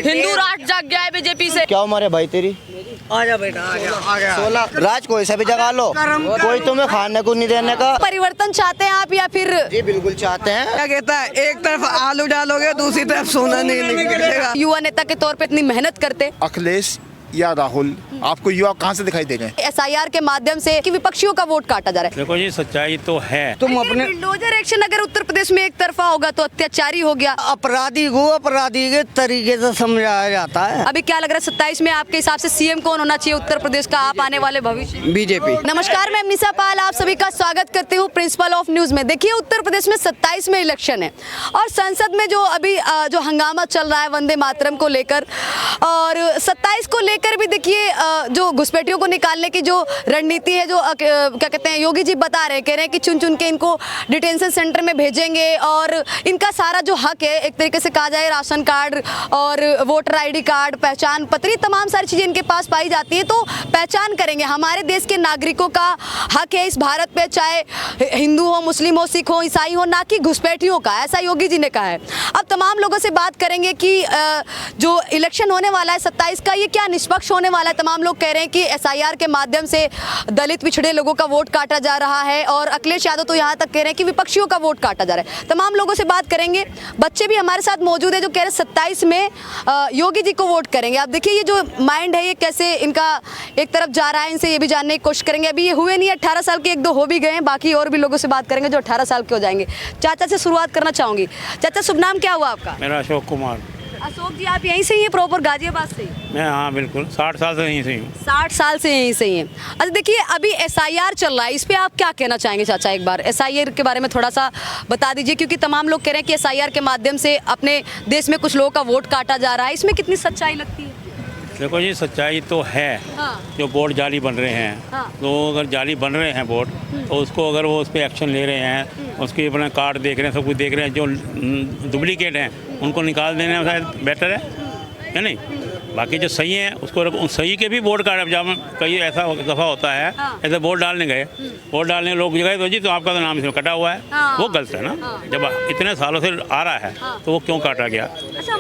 हिंदू राष्ट्र जाग गया है बीजेपी से। क्या उम्र है भाई तेरी? आजा बेटा आजा 16। राज कोई सा भी जगा लो, कोई तुम्हें खाने को नहीं देने का। परिवर्तन चाहते हैं आप या फिर? जी बिल्कुल चाहते हैं। क्या कहता है, एक तरफ आलू डालोगे दूसरी तरफ सोना नहीं निकलेगा। युवा नेता के तौर पे इतनी मेहनत करते, अखिलेश या राहुल, आपको युवा कहाँ से दिखाई देंगे? SIR के माध्यम से कि विपक्षियों का वोट काटा जा रहा है। देखो जी, सच्चाई तो है। तुम लेकिन अपने बुलडोजर एक्शन अगर उत्तर प्रदेश में एक तरफा होगा तो अत्याचारी हो गया। अपराधी को अपराधी के तरीके से समझाया जाता है। अभी क्या लग रहा है 27 में आपके हिसाब से CM कौन होना चाहिए उत्तर प्रदेश का, आप आने वाले भविष्य? बीजेपी। नमस्कार, मैं निशा पाल आप सभी का स्वागत करती हूँ प्रिंसिपल ऑफ न्यूज में। देखिए, उत्तर प्रदेश में 27 में इलेक्शन है और संसद में जो अभी जो हंगामा चल रहा है वंदे मातरम को लेकर, और 27 को लेकर भी देखिए जो घुसपैठियों को निकालने की जो रणनीति है, जो क्या कहते हैं, योगी जी बता रहे हैं, कह रहे हैं कि चुन चुन के इनको डिटेंशन सेंटर में भेजेंगे और इनका सारा जो हक है, एक तरीके से कहा जाए राशन कार्ड और वोटर ID कार्ड, पहचान पत्र, तमाम सारी चीजें इनके पास पाई जाती है, तो पहचान करेंगे। हमारे देश के नागरिकों का हक है इस भारत पे, चाहे हिंदू हो, मुस्लिम हो, सिख हो, ईसाई हो, ना कि घुसपैठियों का, ऐसा योगी जी ने कहा है। अब तमाम लोगों से बात करेंगे कि जो इलेक्शन होने वाला है 27 का, ये क्या निष्पक्ष होने वाला है। तमाम लोग कह रहे हैं कि SIR के माध्यम से दलित पिछड़े लोगों का वोट काटा जा रहा है और अखिलेश यादव तो यहाँ तक कह रहे हैं कि विपक्षियों का वोट काटा जा रहा है। तमाम लोगों से बात करेंगे, बच्चे भी हमारे साथ मौजूद है जो कह रहे हैं 27 में योगी जी को वोट करेंगे। आप देखिए ये जो माइंड है ये कैसे इनका एक तरफ जा रहा है, इनसे ये भी जानने की कोशिश करेंगे। अभी ये हुए नहीं, 18 साल के 1-2 हो भी गए हैं, बाकी और भी लोगों से बात करेंगे जो 18 साल के हो जाएंगे। चाचा से शुरुआत करना चाहूंगी। चाचा, शुभ नाम क्या हुआ आपका? मेरा अशोक कुमार। अशोक जी, आप यहीं से ही हैं, प्रॉपर गाजियाबाद से ही? मैं हाँ बिल्कुल 60 साल से यहीं से हूँ। 60 साल से यहीं से ही हैं। अच्छा देखिए, अभी SIR चल रहा है, इस पे आप क्या कहना चाहेंगे चाचा? एक बार SIR के बारे में थोड़ा सा बता दीजिए, क्योंकि तमाम लोग कह रहे हैं कि SIR के माध्यम से अपने देश में कुछ लोगों का वोट काटा जा रहा है, इसमें कितनी सच्चाई लगती है? देखो जी, सच्चाई तो है। हाँ। जो वोट जाली बन रहे हैं, हाँ। तो अगर जाली बन रहे हैं वोट, तो उसको अगर वो उस पर एक्शन ले रहे हैं, उसके अपना कार्ड देख रहे हैं, सब कुछ देख रहे हैं, जो डुप्लीकेट हैं उनको निकाल देना शायद बेटर है नहीं? बाकी जो सही है उसको, सही के भी वोट कार्ड, जब कई ऐसा दफ़ा होता है, हाँ। ऐसे वोट डालने गए, वोट डालने लोग गए तो जी तो आपका तो नाम इसमें कटा हुआ है। हाँ। वो गलत है ना। हाँ। जब इतने सालों से आ रहा है तो वो क्यों काटा गया,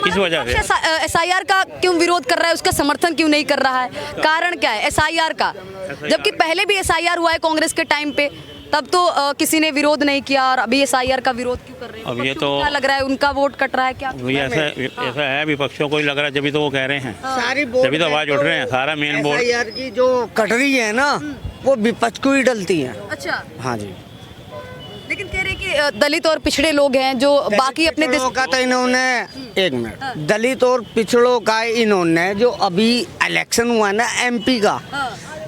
किस वजह से? SIR का क्यों विरोध कर रहा है, उसका समर्थन क्यों नहीं कर रहा है? कारण क्या है SIR का? जबकि पहले भी SIR हुआ है कांग्रेस के टाइम पे, तब तो किसी ने विरोध नहीं किया, और अभी SIR का विरोध क्यों कर रहे हैं? अब ये तो क्या लग रहा है, उनका वोट कट रहा है क्या? ऐसा है, विपक्षों को ही लग रहा है, जब तो वो कह रहे हैं, सारी तभी तो आवाज उठ रहे हैं। सारा मेन बोर्ड SIR की जो कट रही है ना, वो विपक्ष को ही डलती है। अच्छा, हाँ जी। लेकिन कह रहे हैं कि दलित और पिछड़े लोग हैं जो बाकी अपने देश पिछड़ों का तो इन्होंने, एक मिनट, दलित और पिछड़ों का इन्होंने जो अभी इलेक्शन हुआ ना MP का,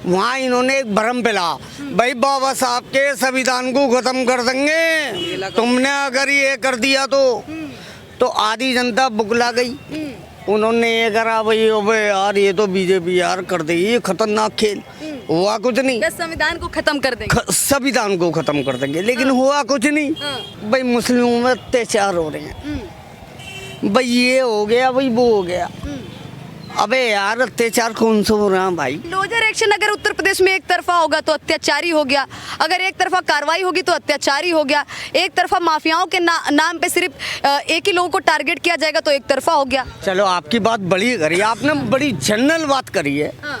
वहाँ इन्होंने एक भ्रम फैला, भाई बाबा साहब के संविधान को खत्म कर देंगे, तुमने अगर ये कर दिया तो आधी जनता बुकला गई। उन्होंने ये करा, भाई अबे यार ये तो बीजेपी यार कर देगी, ये खतरनाक खेल। हुआ कुछ नहीं, बस संविधान को खत्म कर देंगे, संविधान को खत्म कर देंगे, लेकिन हुआ कुछ नहीं। भाई मुस्लिमों में अत्याचार हो रहे हैं, भाई ये हो गया, भाई वो हो गया। अबे यार अत्याचार कौन सा हो रहा है भाई? बुलडोजर एक्शन अगर उत्तर प्रदेश में एक तरफा होगा तो अत्याचारी हो गया, अगर एक तरफा कार्रवाई होगी तो अत्याचारी हो गया, एक तरफा माफियाओं के नाम पे सिर्फ एक ही लोगों को टारगेट किया जाएगा तो एक तरफा हो गया। चलो आपकी बात बड़ी करी, आपने बड़ी जनरल बात करी है। हाँ।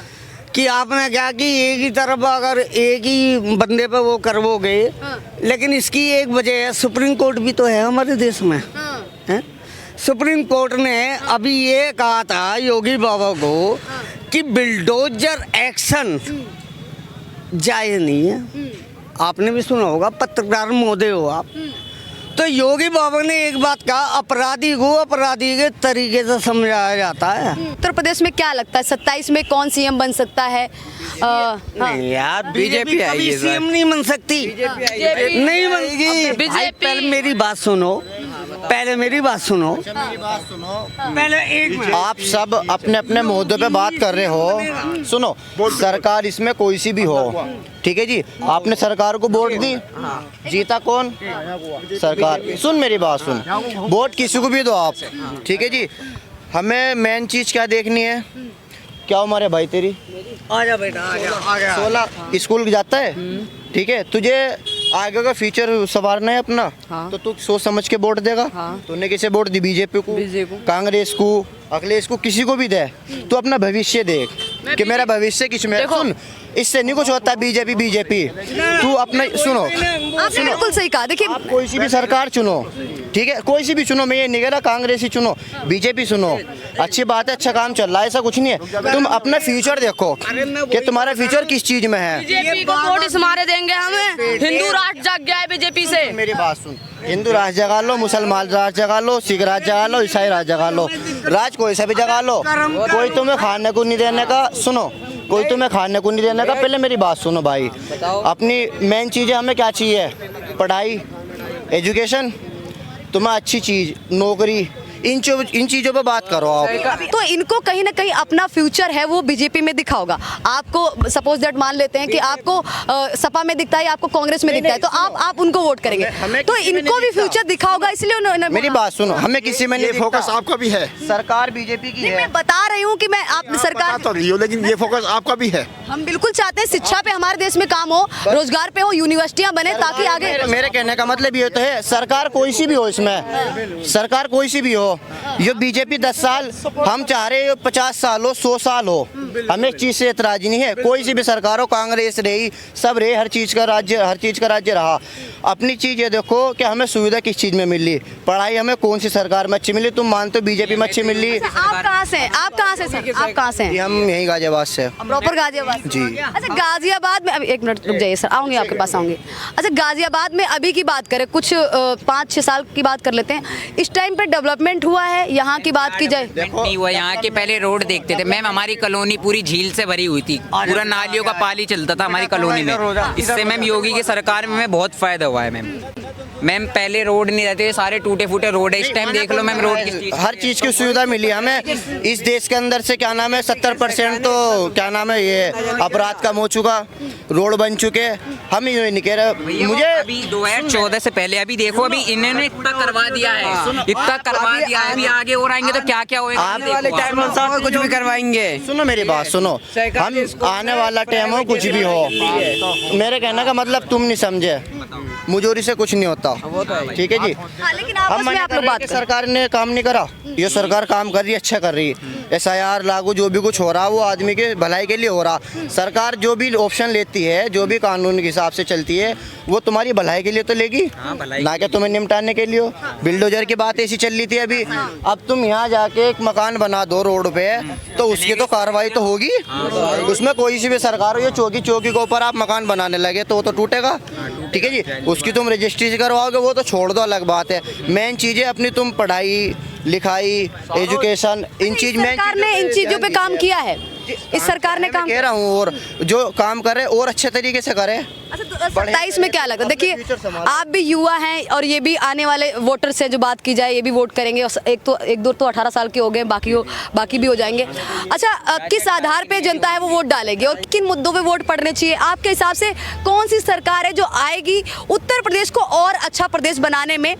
कि आपने क्या कि एक ही तरफ अगर एक ही बंदे पे वो करवोगे, हाँ। लेकिन इसकी एक वजह है, सुप्रीम कोर्ट भी तो है हमारे देश में। हाँ। है? सुप्रीम कोर्ट ने अभी ये कहा था योगी बाबा को कि बिल्डोजर एक्शन जायज नहीं है। आपने भी सुना होगा, पत्रकार महोदय हो आप, तो योगी बाबा ने एक बात कहा, अपराधी को अपराधी के तरीके से समझाया जाता है। उत्तर प्रदेश में क्या लगता है 27 में कौन CM बन सकता है? नहीं यार, बीजेपी कभी CM नहीं बन सकती, नहीं बनेगी। भाई पहले मेरी बात सुनो, पहले मेरी बात सुनो, पहले एक मिनट। आप सब अपने अपने मुद्दों पे बात कर रहे हो। सुनो, सरकार इसमें कोई सी भी हो, ठीक है जी, आपने सरकार को वोट दी, जीता कौन? सरकार। सुन मेरी बात सुन, वोट किसी को भी दो आप, ठीक है जी। हमें मेन चीज क्या देखनी है? क्या उम्र है भाई तेरी? आजा बेटा आजा 16। स्कूल जाता है, ठीक है। तुझे आगे का फ्यूचर संवारना है अपना। हाँ। तो तू सोच समझ के वोट देगा। हाँ। तूने किसे वोट दी? बीजेपी को, कांग्रेस को, अखिलेश को, किसी को भी दे। तू अपना भविष्य देख कि मेरा भविष्य किस में। सुन, इससे नहीं कुछ होता। बीजेपी तू अपना सुनो। आपने बिल्कुल सही कहा। देखिए आप कोई सी भी सरकार चुनो, ठीक है, कोई सी भी चुनो, मैं ये नहीं कह रहा कांग्रेस ही चुनो, बीजेपी सुनो, अच्छी बात है, अच्छा काम चल रहा है, ऐसा कुछ नहीं है। तुम अपना फ्यूचर देखो कि तुम्हारा फ्यूचर किस चीज में है। बीजेपी को वोट इस मारे देंगे हमें। हिंदू राष्ट्र जाग गया है बीजेपी से। मेरी बात सुन, हिंदू राज जगा लो, मुसलमान राज जगा लो, सिख राज जगा लो, ईसाई राज जगा लो, राज कोई सा भी जगा लो, कोई तुम्हें खाने को नहीं देने का। सुनो, कोई तुम्हें खाने को नहीं देने का। पहले मेरी बात सुनो भाई, अपनी मेन चीज़ें हमें क्या चाहिए? पढ़ाई, एजुकेशन, तुम्हें अच्छी चीज़, नौकरी, इन चीज़ों पे बात करो आप। तो इनको कहीं ना कहीं अपना फ्यूचर है वो बीजेपी में दिखा होगा। आपको सपोज दैट मान लेते हैं कि आपको सपा में दिखता है, आपको कांग्रेस में दिखता है, तो आप उनको वोट करेंगे। तो इनको भी फ्यूचर दिखा होगा, इसलिए उन्होंने। मेरी बात सुनो, हमें किसी में नहीं ये फोकस आपका भी है। सरकार बीजेपी की है। मैं बता रही हूँ कि मैं आप सरकार तो रही हो, लेकिन ये फोकस आपका भी है। हम बिल्कुल चाहते हैं शिक्षा पे हमारे देश में काम हो, रोजगार पे हो, यूनिवर्सिटियां बने, ताकि आगे। मेरे कहने का मतलब ये तो है, सरकार कोई सी भी हो, इसमें सरकार कोई सी भी हो, ये बीजेपी 10 साल, हम चाह रहे हो 50 साल हो, 100 साल हो, हमें इस चीज से एतराज नहीं है। कोई सी भी सरकार हो, कांग्रेस रही, सब रहे, हर चीज का राज्य रहा। अपनी चीज ये देखो कि हमें सुविधा किस चीज में मिली। पढ़ाई हमें कौन सी सरकार में अच्छी मिली? तुम मानते हो बीजेपी में अच्छी मिली? आप कहाँ से हैं? आप कहाँ से सर? आप कहाँ से हैं? हम यही गाजियाबाद से। प्रॉपर गाजियाबाद जी। अच्छा, गाजियाबाद में अभी 1 मिनट रुक जाइए सर, आऊंगी आपके पास आऊंगी। अच्छा, गाजियाबाद में अभी की बात करें, कुछ 5-6 साल की बात कर लेते हैं, इस टाइम पे डेवलपमेंट हुआ है यहाँ की बात की जाए? नहीं हुआ। यहाँ के पहले रोड देखते थे मैम, हमारी कॉलोनी पूरी झील से भरी हुई थी, पूरा नालियों का पानी चलता था हमारी कॉलोनी में। इससे मैम योगी की सरकार में बहुत फायदा हुआ है मैम। पहले रोड नहीं रहते, सारे टूटे फूटे रोड है। इस टाइम देख लो मैम, रोड हर चीज की सुविधा मिली हमें। इस देश के अंदर से क्या नाम है 70% तो क्या नाम है ये अपराध कम हो चुका, रोड बन चुके। हम ये नहीं कह रहे, मुझे अभी 2014 से पहले अभी देखो, अभी इन्होंने इतना करवा दिया है, इतना करवा दिया है। अभी आगे और आएंगे तो क्या क्या होगा? आने वाले टाइम में सब कुछ भी करवाएंगे। सुनो मेरी बात सुनो, हम आने वाला टाइम हो कुछ भी हो, मेरे कहने का मतलब तुम नहीं समझे, मुजोरी से कुछ नहीं होता, ठीक है जी। हाँ, लेकिन आपस में आप लोग बात करें। सरकार ने काम नहीं करा, ये सरकार काम कर रही है, अच्छा कर रही है। SIR लागू जो भी कुछ हो रहा है वो आदमी के भलाई के लिए हो रहा। सरकार जो भी ऑप्शन लेती है, जो भी कानून के हिसाब से चलती है, वो तुम्हारी भलाई के लिए तो लेगी, ना कि तुम्हें निपटाने के लिए हो। बिल्डोजर की बात ऐसी चल रही थी अभी, अब तुम यहाँ जाके एक मकान बना दो रोड पे, तो उसकी तो कार्रवाई तो होगी। उसमें कोई सी भी सरकार हो, ये चौकी के ऊपर आप मकान बनाने लगे तो वो तो टूटेगा, ठीक है जी। उसकी तुम रजिस्ट्री करवाओगे, वो तो छोड़ दो, अलग बात है। मेन चीज़ें अपनी तुम पढ़ाई लिखाई, एजुकेशन, इन चीज में सरकार ने इन चीजों पे काम किया है। इस सरकार ने काम कह रहा हूँ, और जो काम करे और अच्छे तरीके से करे। अच्छा, तो 27 में क्या लगता है? देखिए, आप भी युवा हैं और ये भी आने वाले वोटर्स हैं, जो बात की जाए ये भी वोट करेंगे। एक दो तो 18 साल के हो गए, बाकी भी हो जाएंगे। अच्छा, किस आधार पे जनता है वो वोट डालेगी और किन मुद्दों पे वोट पड़ने चाहिए? आपके हिसाब से कौन सी सरकार है जो आएगी, उत्तर प्रदेश को और अच्छा प्रदेश बनाने में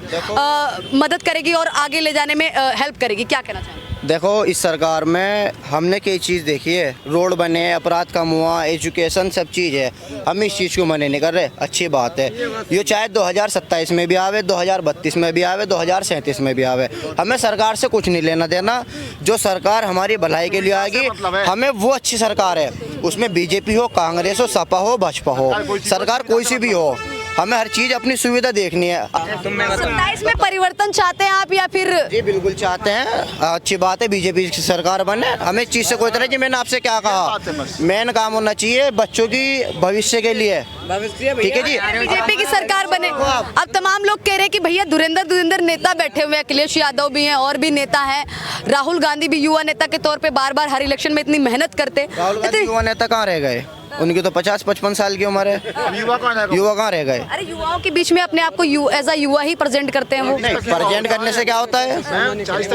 मदद करेगी और आगे ले जाने में हेल्प करेगी? क्या कहना चाहेंगे? देखो, इस सरकार में हमने कई चीज़ देखी है, रोड बने, अपराध कम हुआ, एजुकेशन, सब चीज़ है। हम इस चीज़ को मने नहीं कर रहे, अच्छी बात है। ये चाहे 2027 में भी आवे, 2032 में भी आवे, 2037 में भी आवे, हमें सरकार से कुछ नहीं लेना देना। जो सरकार हमारी भलाई के लिए आएगी, हमें वो अच्छी सरकार है। उसमें बीजेपी हो, कांग्रेस हो, सपा हो, भाजपा हो, सरकार कोई सी भी हो, हमें हर चीज़ अपनी सुविधा देखनी है। 27 में परिवर्तन चाहते हैं आप या फिर? जी बिल्कुल चाहते हैं, अच्छी बात है, बीजेपी की सरकार बने। हमें इस चीज़ से कोई तरह की, मैंने आपसे क्या कहा, मेन काम होना चाहिए बच्चों की भविष्य के लिए, ठीक है जी। बीजेपी की सरकार बने। अब तमाम लोग कह रहे हैं कि भैया धुरेंद्र नेता बैठे हुए हैं, अखिलेश यादव भी हैं और भी नेता हैं, राहुल गांधी भी युवा नेता के तौर पे बार हर इलेक्शन में इतनी मेहनत करते। राहुल गांधी युवा नेता कहाँ रह गए? उनकी तो 50-55 साल की उम्र है, युवा कहाँ रह गए? अरे, युवाओं के बीच में अपने आप को एज अ युवा ही प्रेजेंट करते हैं वो। प्रेजेंट करने से क्या होता है?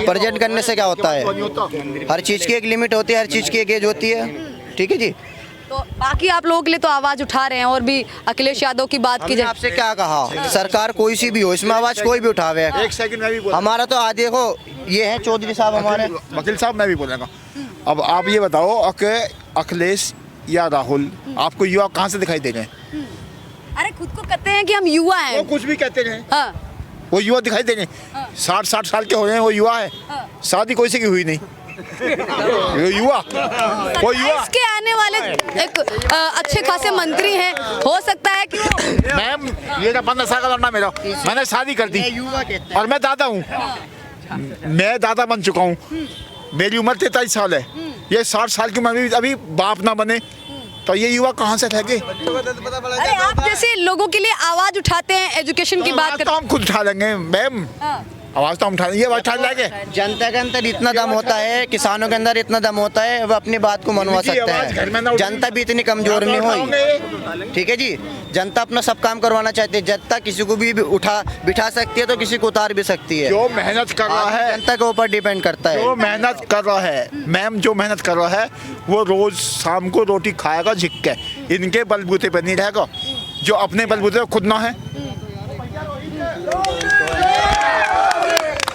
प्रेजेंट करने से क्या होता है? हर चीज़ की एक लिमिट होती है, हर चीज़ की एक एज होती है, ठीक है जी। तो बाकी आप लोगों के लिए तो आवाज उठा रहे हैं, और भी अखिलेश यादव की बात की हमने जाए। आपसे क्या कहा, सरकार कोई सी भी हो, इसमें आवाज कोई भी उठावे। एक सेकंड में भी बोल, हमारा तो आज देखो, ये है चौधरी साहब हमारे वकील साहब, मैं भी बोलेगा। अब आप ये बताओ कि अखिलेश या राहुल, आपको युवा कहाँ से दिखाई दे रहे हैं? अरे खुद को कहते हैं कि हम युवा हैं। वो कुछ भी कहते हैं, हाँ, वो युवा दिखाई देंगे। 60 साल के हो रहे हैं, वो युवा है। शादी कोई से की हुई नहीं। वो युवा 27 के आने वाले एक अच्छे खासे मंत्री हैं, हो सकता है कि वो मैम, ये 15 साल का लड़ना मेरा, मैंने शादी कर दी और मैं दादा हूँ। मैं दादा बन चुका हूँ, मेरी उम्र 43 साल है। ये 60 साल की उम्र में अभी बाप ना बने तो ये युवा कहाँ से ठगे? अरे आप जैसे लोगों के लिए आवाज उठाते हैं, एजुकेशन की बात तो करते हम खुद उठा लेंगे मैम, आवाज तो हम उठा, ये आवाज उठा लेंगे। जनता के अंदर इतना दम होता है, किसानों के अंदर इतना दम होता है, वो अपनी बात को मनवा इनकी सकते आवाज घर में ना हैं। उठाएं। जनता भी इतनी कमजोर नहीं हुई, ठीक है जी। जनता अपना सब काम करवाना चाहती है। जनता किसी को भी उठा बिठा सकती है तो किसी को उतार भी सकती है। जो मेहनत कर रहा है, जनता के ऊपर डिपेंड करता है। जो मेहनत कर रहा है मैम, जो मेहनत कर रहा है वो रोज शाम को रोटी खाएगा झिक के, इनके बलबूते पर नहीं रहेगा। जो अपने बलबूते पर खुद ना है।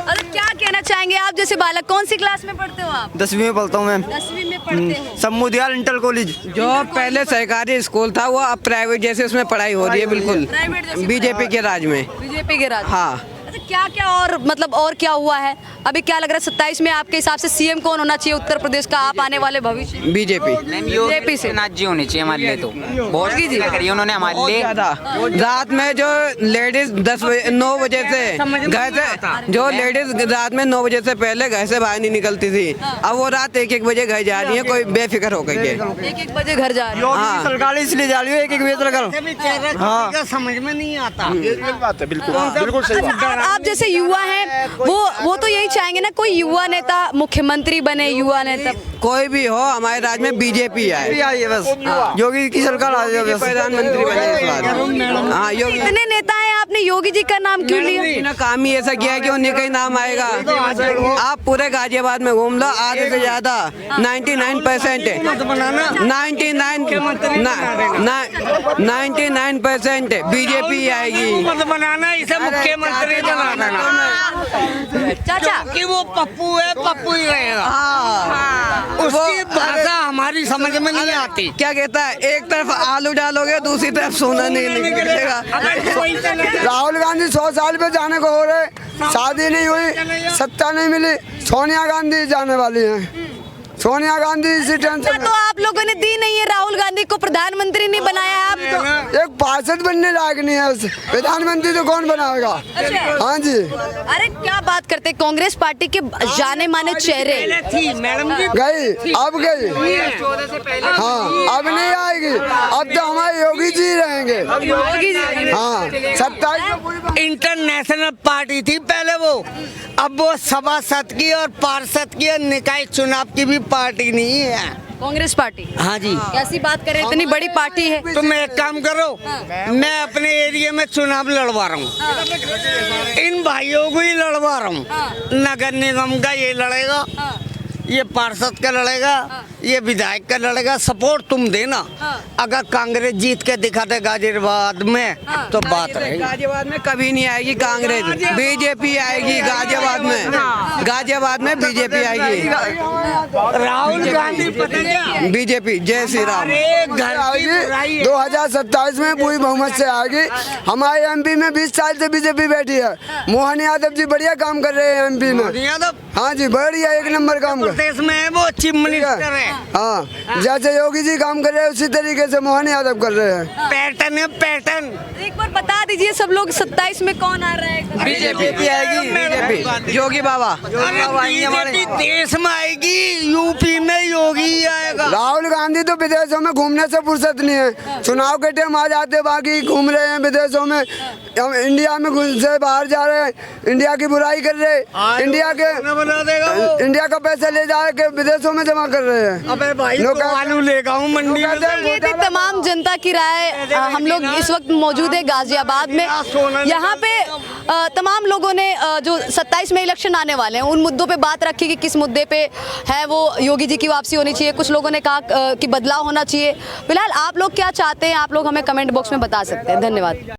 अरे क्या कहना चाहेंगे आप जैसे बालक, कौन सी क्लास में पढ़ते हो आप? 10वीं में पढ़ता हूँ मैम, 10वीं में पढ़ते हो। समुदियाल इंटर कॉलेज। जो पहले सरकारी स्कूल था वो अब प्राइवेट जैसे उसमें पढ़ाई हो रही है, बिल्कुल प्राइवेट जैसी बीजेपी के राज में। बीजेपी के राज। हाँ। अच्छा, क्या क्या और मतलब और क्या हुआ है अभी? क्या लग रहा है 27 में आपके हिसाब से सीएम कौन होना चाहिए उत्तर प्रदेश का, आप आने वाले भविष्य? बीजेपी। मैम बीजेपी से। योगी नाथ जी होने चाहिए हमारे लिए, तो बहुत योगी जी। क्या करिए उन्होंने हमारे लिए। रात में जो लेडीज 9 बजे से घर से, जो लेडीज रात में 9 बजे से पहले घर से बाहर नहीं निकलती थी, अब वो रात 1-1 बजे घर जा रही है, कोई बेफिक्र होकर के। 1-1 बजे घर जा रहे हैं। हाँ, सरकार इसलिए जा रही है 1-1 बजे तक। हाँ, समझ में नहीं आता। ये बात है, बिल्कुल बिल्कुल सही बात। आप जैसे युवा हैं, वो तो यही चाहेंगे ना, कोई युवा नेता मुख्यमंत्री बने, युवा नेता कोई भी हो हमारे राज्य में बीजेपी आए बस, योगी की सरकार आ जाए, प्रधानमंत्री बने इस बार। हाँ, योगी। इतने नेता हैं, आपने योगी जी का नाम क्यों लिया? इन्होंने काम ही ऐसा किया है कि उन्हीं का ही नाम आएगा। आप पूरे गाजियाबाद में घूम लो, आधे से ज्यादा 99% 99% बीजेपी आएगी। मत बनाना, इसे मुख्यमंत्री बना देना। चाचा कि वो पप्पू है, पप्पू ही रहेगा। उसकी भाषा हमारी समझ में नहीं आती। क्या कहता है, एक तरफ आलू डालोगे दूसरी तरफ सोना नहीं निकलेगा। राहुल गांधी 100 साल पे जाने को हो रहे, शादी नहीं हुई, सत्ता नहीं मिली, सोनिया गांधी जाने वाली हैं। सोनिया गांधी इसी टेंशन तो आप लोगों ने दी नहीं है, राहुल गांधी को प्रधानमंत्री नहीं बनाया आप तो। एक पार्षद बनने लायक नहीं है, उसे प्रधानमंत्री तो कौन बनाएगा? हाँ जी। अरे क्या बात करते हैं, कांग्रेस पार्टी के जाने माने चेहरे थी मैडम जी, गई, अब गई। हाँ, अब नहीं आएगी, अब तो हमारे योगी जी रहेंगे। योगी जी। हाँ, 27 इंटरनेशनल पार्टी थी पहले वो, अब वो सभासद की और पार्षद की और निकाय चुनाव की भी पार्टी नहीं है कांग्रेस पार्टी। हाँ जी। कैसी बात करें, इतनी बड़ी पार्टी है। तुम एक काम करो, मैं अपने एरिया में चुनाव लड़वा रहा हूँ, इन भाइयों को ही लड़वा रहा हूँ। नगर निगम का ये लड़ेगा, ये पार्षद का लड़ेगा, ये विधायक का लड़ेगा। सपोर्ट तुम देना। अगर कांग्रेस जीत के दिखा दे गाजियाबाद में तो बात रहेगी। गाजियाबाद में कभी नहीं आएगी कांग्रेस, बीजेपी आएगी गाजियाबाद में। गाजियाबाद में बीजेपी आएगी, राहुल गांधी पता क्या, बीजेपी। जय श्री राम। आएगी 2027 में पूरी बहुमत से आएगी। हमारे एमपी में 20 साल से बीजेपी बैठी है। मोहन यादव जी बढ़िया काम कर रहे हैं एमपी में। यादव हाँ जी, बढ़िया, एक नंबर काम कर। प्रदेश में है वो चीफ मिनिस्टर है। हाँ, जैसे योगी जी काम कर रहे हैं उसी तरीके से मोहन यादव कर रहे हैं। पैटर्न है, पैटर्न। एक बार बता दीजिए सब लोग 27 में कौन आ रहा है? बीजेपी आएगी, बीजेपी। योगी बाबा बीजेपी देश में आएगी, यूपी में योगी आएगा। राहुल गांधी तो विदेशों में घूमने से फुर्सत नहीं है, चुनाव के टाइम आ जाते, बाकी घूम रहे हैं विदेशों में। हम इंडिया में से बाहर जा रहे हैं, इंडिया की बुराई कर रहे हैं, इंडिया का पैसा ले जा के विदेशों में जमा कर रहे हैं। अबे भाई, लोग तो आलू लेगा हूँ मंडी में। ये थी तमाम जनता की राय। हम लोग इस वक्त मौजूद है गाजियाबाद में। यहाँ पे तमाम लोगों ने जो 27 में इलेक्शन आने वाले हैं उन मुद्दों पे बात रखी कि किस मुद्दे पे है वो योगी जी की वापसी होनी चाहिए। कुछ लोगों ने कहा कि बदलाव होना चाहिए। फिलहाल आप लोग क्या चाहते हैं, आप लोग हमें कमेंट बॉक्स में बता सकते हैं। धन्यवाद।